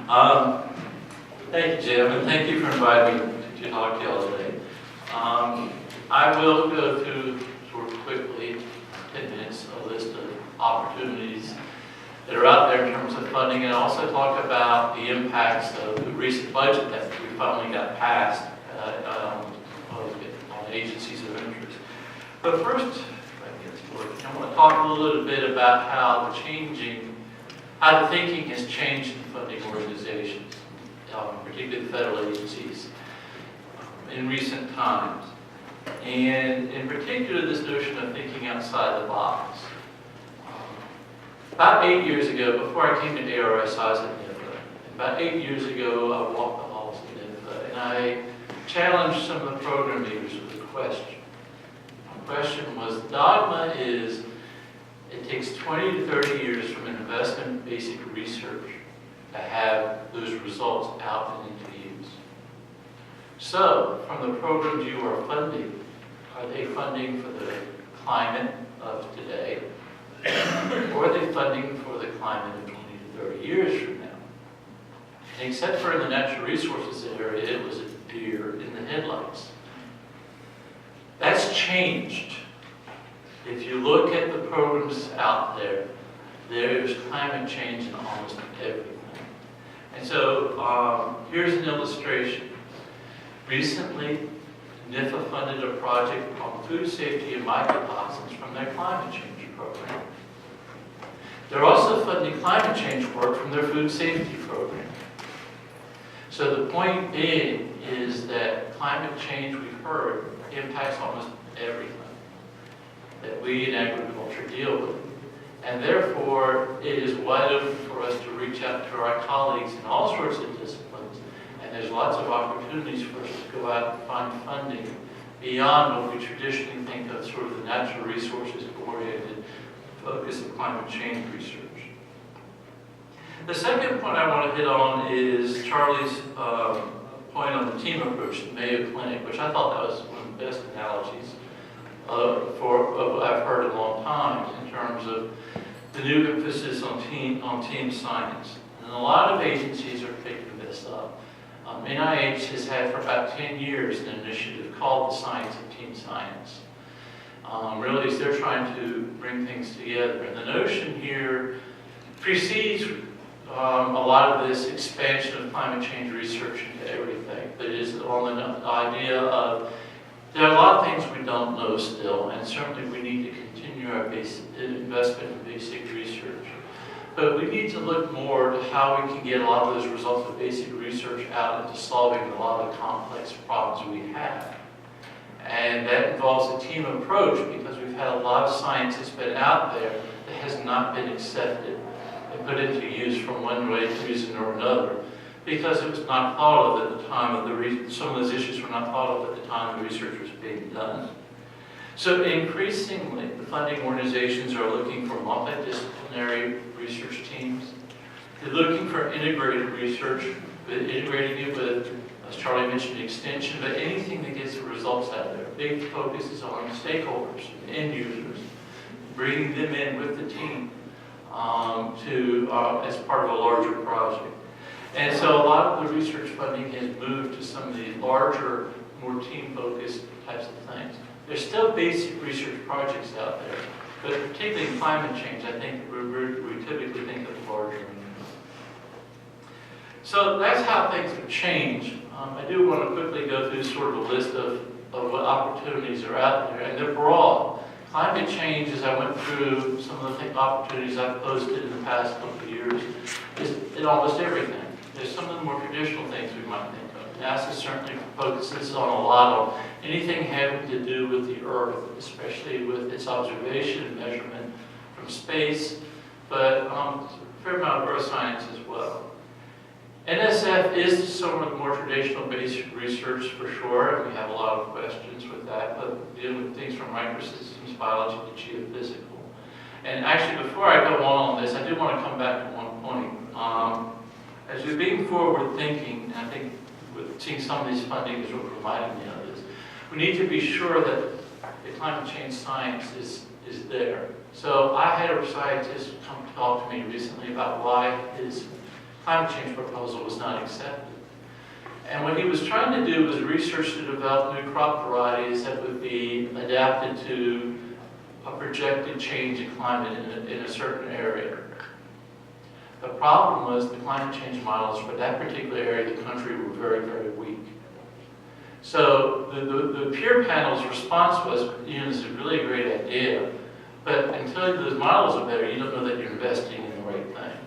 Um, Thank you, Jim, and thank you for inviting me to talk to you all today. I will go through sort of quickly, 10 minutes, a list of opportunities that are out there in terms of funding, and also talk about the impacts of the recent budget that we finally got passed on agencies of interest. But first, I want to talk a little bit about how the thinking has changed in funding organizations, particularly the federal agencies, in recent times. And in particular, this notion of thinking outside the box. About 8 years ago, before I came to ARS, I was at NIFA. About 8 years ago, I walked the halls of NIFA, and I challenged some of the program leaders with a question. The question was, dogma is, it takes 20 to 30 years from an investment in basic research to have those results out and into use. So, from the programs you are funding, are they funding for the climate of today? Or are they funding for the climate of 20 to 30 years from now? And except for in the natural resources area, it was a deer in the headlights. That's changed. If you look at the programs out there, there's climate change in almost everything. And so here's an illustration. Recently, NIFA funded a project on food safety and mycotoxins from their climate change program. They're also funding climate change work from their food safety program. So the point being is that climate change, we've heard, impacts almost everything that we in agriculture deal with. And therefore, it is wide open for us to reach out to our colleagues in all sorts of disciplines. And there's lots of opportunities for us to go out and find funding beyond what we traditionally think of sort of the natural resources-oriented focus of climate change research. The second point I want to hit on is Charlie's point on the team approach, the Mayo Clinic, which I thought that was one of the best analogies of what I've heard in a long time in terms of the new emphasis on team science. And a lot of agencies are picking this up. NIH has had for about 10 years an initiative called the Science of Team Science. Really, they're trying to bring things together. And the notion here precedes a lot of this expansion of climate change research into everything, but it is on the idea of there are a lot of things we don't know still, and certainly we need to continue our investment in basic research. But we need to look more to how we can get a lot of those results of basic research out into solving a lot of the complex problems we have. And that involves a team approach because we've had a lot of science that's been out there that has not been accepted and put into use for one reason or another because it was not thought of at the time of some of those issues were not thought of at the time the research was being done. So increasingly, the funding organizations are looking for multidisciplinary research teams. They're looking for integrated research, integrating it with, as Charlie mentioned, extension, but anything that gets the results out there. Big focus is on stakeholders, end users, bringing them in with the team as part of a larger project. And so a lot of the research funding has moved to some of the larger, more team-focused types of things. There's still basic research projects out there, but particularly in climate change, I think we typically think of larger. So that's how things have changed. I do want to quickly go through sort of a list of what opportunities are out there, and they're broad. Climate change, as I went through some of the opportunities I've posted in the past couple of years, is in almost everything. There's some of the more traditional things we might think of. NASA certainly focuses on a lot of anything having to do with the Earth, especially with its observation and measurement from space, but a fair amount of Earth science as well. NSF is some of the more traditional basic research for sure, and we have a lot of questions with that, but dealing with things from microsystems, biology to geophysical. And actually, before I go on this, I do want to come back to one point. As we're being forward thinking, and I think with seeing some of these funding is what reminding me of this, we need to be sure that the climate change science is there. So I had a scientist come talk to me recently about why his climate change proposal was not accepted. And what he was trying to do was research to develop new crop varieties that would be adapted to a projected change in climate in a certain area. The problem was the climate change models for that particular area of the country were very, very weak. So the peer panel's response was, you know, this is really a great idea, but until those models are better, you don't know that you're investing in the right thing.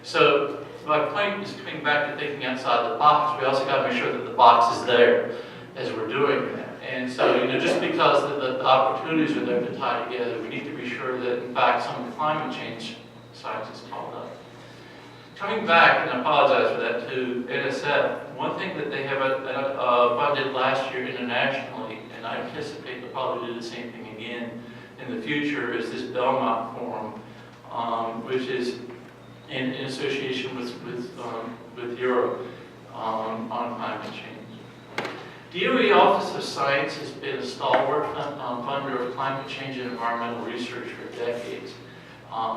So my point is coming back to thinking outside the box. We also got to make sure that the box is there as we're doing that. And so, you know, just because the opportunities are there to tie together, we need to be sure that, in fact, some of the climate change science is called up. Coming back, and I apologize for that, to NSF, one thing that they have funded last year internationally, and I anticipate they'll probably do the same thing again in the future, is this Belmont Forum, which is in association with Europe on climate change. DOE Office of Science has been a stalwart funder of climate change and environmental research for decades.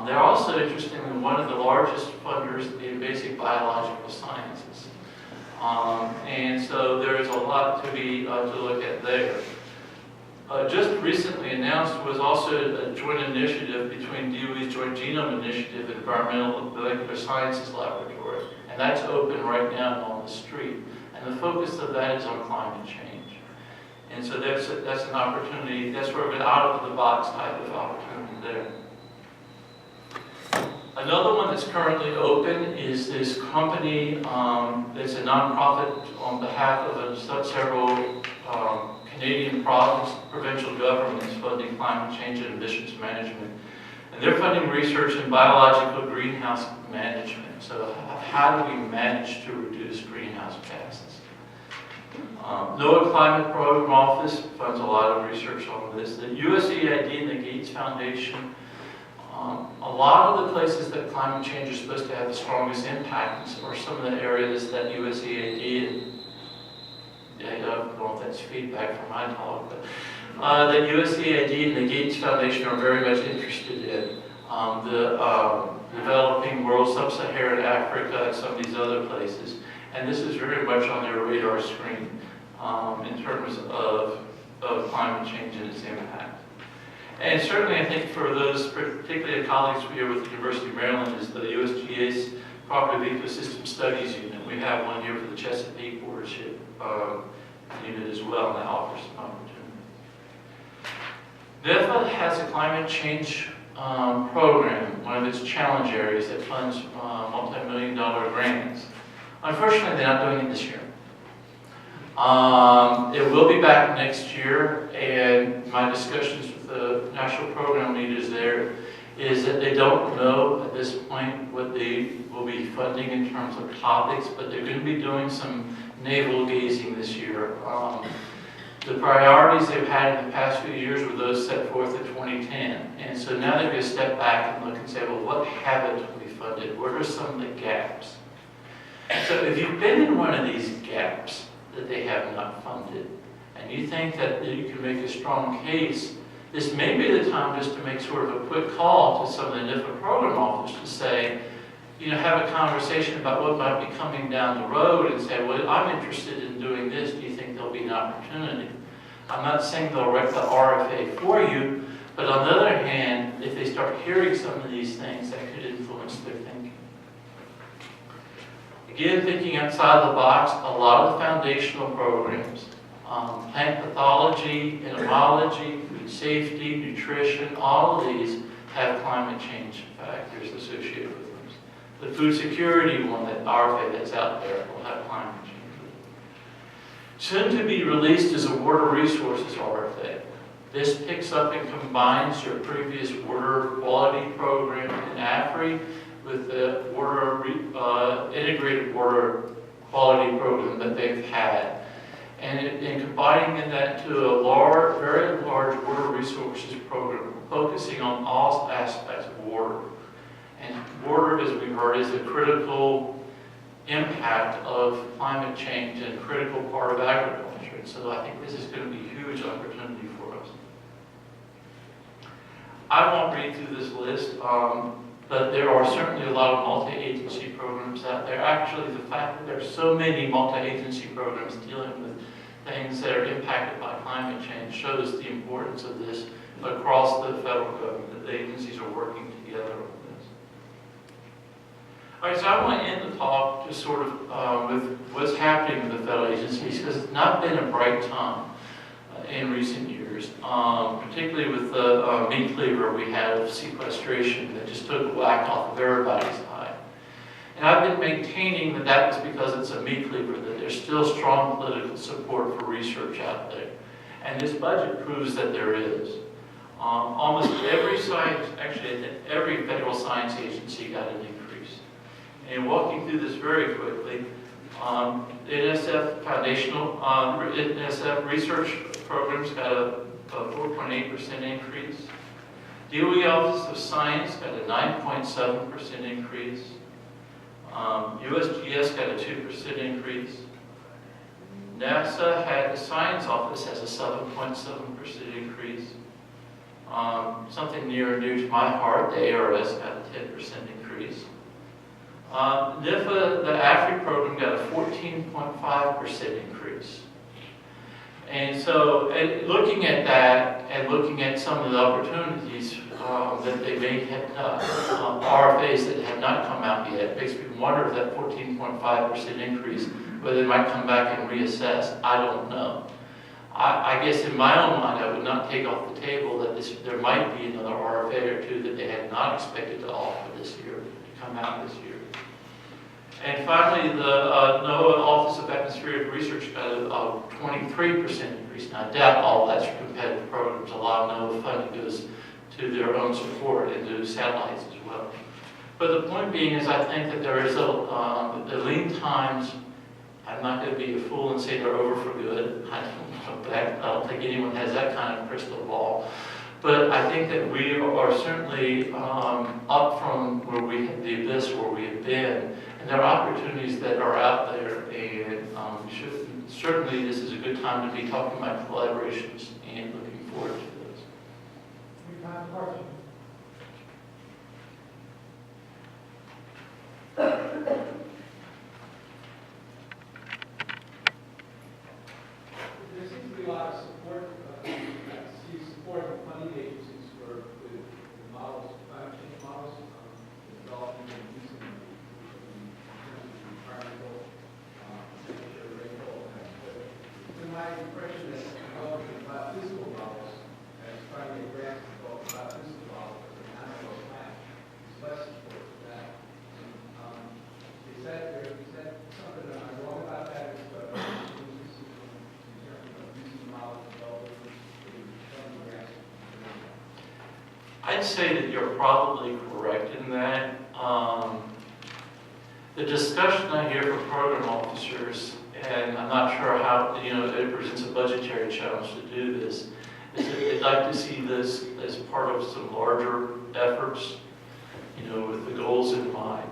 They're also, interestingly, one of the largest funders in basic biological sciences. And so there is a lot to look at there. Just recently announced was also a joint initiative between DOE's Joint Genome Initiative and Environmental Molecular Sciences Laboratory. And that's open right now on the street. And the focus of that is on climate change. And so that's an opportunity, that's sort of an out-of-the-box type of opportunity there. Another one that's currently open is this company that's a nonprofit on behalf of several Canadian provincial governments funding climate change and emissions management. And they're funding research in biological greenhouse management. So how do we manage to reduce greenhouse gases? NOAA Climate Program Office funds a lot of research on this. The USAID and the Gates Foundation, a lot of the places that climate change is supposed to have the strongest impact are some of the areas that USAID, I don't know if that's feedback from my talk, but that USAID and the Gates Foundation are very much interested in. The developing world, sub-Saharan Africa, and some of these other places. And this is very much on their radar screen in terms of climate change and its impact. And certainly I think for those, particularly the colleagues here with the University of Maryland, is the USGA's Cooperative Ecosystem Studies Unit. We have one here for the Chesapeake Watershed unit as well, and that offers some opportunity. NEFA has a climate change program, one of its challenge areas that funds multi-million-dollar grants. Unfortunately, they're not doing it this year. It will be back next year, and my discussions with the national program leaders there is that they don't know at this point what they will be funding in terms of topics, but they're going to be doing some navel gazing this year. The priorities they've had in the past few years were those set forth in 2010. And so now they're going to step back and look and say, well, what haven't we funded? What are some of the gaps? So if you've been in one of these gaps that they have not funded, and you think that you can make a strong case, this may be the time just to make sort of a quick call to some of the NIFA program officers to say, you know, have a conversation about what might be coming down the road and say, well, I'm interested in doing this. Do you think there'll be an opportunity? I'm not saying they'll write the RFA for you, but on the other hand, if they start hearing some of these things, that could influence their thinking. Again, thinking outside the box, a lot of the foundational programs, plant pathology, entomology, food safety, nutrition, all of these have climate change factors associated with them. The food security one, that RFA that's out there, will have climate change. Soon to be released is a water resources RFA. This picks up and combines your previous water quality program in AFRI with the integrated water quality program that they've had. And combining that to a very large water resources program, focusing on all aspects of water. And water, as we've heard, is a critical impact of climate change and a critical part of agriculture. And so I think this is going to be a huge opportunity for us. I won't read through this list, But there are certainly a lot of multi-agency programs out there. Actually, the fact that there are so many multi-agency programs dealing with things that are impacted by climate change shows the importance of this across the federal government, that the agencies are working together on this. All right, so I want to end the talk just sort of with what's happening with the federal agencies, because it's not been a bright time in recent years, particularly with the meat cleaver we had of sequestration that just took the whack off of everybody's eye. And I've been maintaining that that was because it's a meat cleaver, that there's still strong political support for research out there. And this budget proves that there is. Almost every science, actually every federal science agency got an increase. And walking through this very quickly, NSF foundational, NSF research programs got a 4.8% increase. DOE Office of Science got a 9.7% increase. USGS got a 2% increase. NASA had, the Science Office has a 7.7% increase. Something near and dear to my heart, the ARS got a 10% increase. NIFA, the AFRI program, got a 14.5% increase. And so, looking at that and looking at some of the opportunities that they may have, RFAs that have not come out yet, makes me wonder if that 14.5% increase, whether they might come back and reassess. I don't know. I guess in my own mind, I would not take off the table that there might be another RFA or two that they had not expected to offer this year, to come out this year. And finally, the NOAA Office of Atmospheric Research got a 23% increase. And I doubt all that's for competitive programs. A lot of NOAA funding goes to their own support and to satellites as well. But the point being is I think that there is the lead times, I'm not going to be a fool and say they're over for good. I don't think anyone has that kind of crystal ball. But I think that we are certainly up from where we had the abyss where we have been. And there are opportunities that are out there, and certainly this is a good time to be talking about collaborations and looking forward to those. We have a question. There seems to be a lot of support, supporting funding agencies for the models, climate change models, developing and using them in terms of environmental, temperature, rainfall, and it's my impression that developing biophysical models and trying to get grants to develop biophysical models for the animal plant is less support for that. Is that something that I'm wrong about that? I'd say that you're probably correct in that. The discussion I hear from program officers, and I'm not sure how, it presents a budgetary challenge to do this, is that they'd like to see this as part of some larger efforts, with the goals in mind.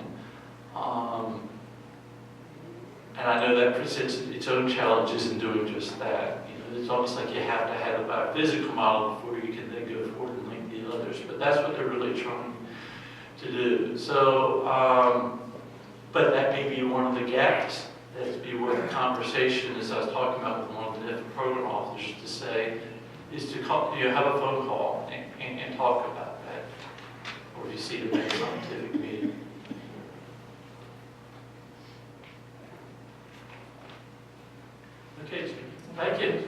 And I know that presents its own challenges in doing just that. It's almost like you have to have a biophysical model before you can then go forward and link the others. But that's what they're really trying to do. So, but that may be one of the gaps that'd be worth a conversation, as I was talking about with one of the different program officers, to say, is to call, have a phone call and talk about that. Or if you see it in a scientific meeting. Okay, thank you.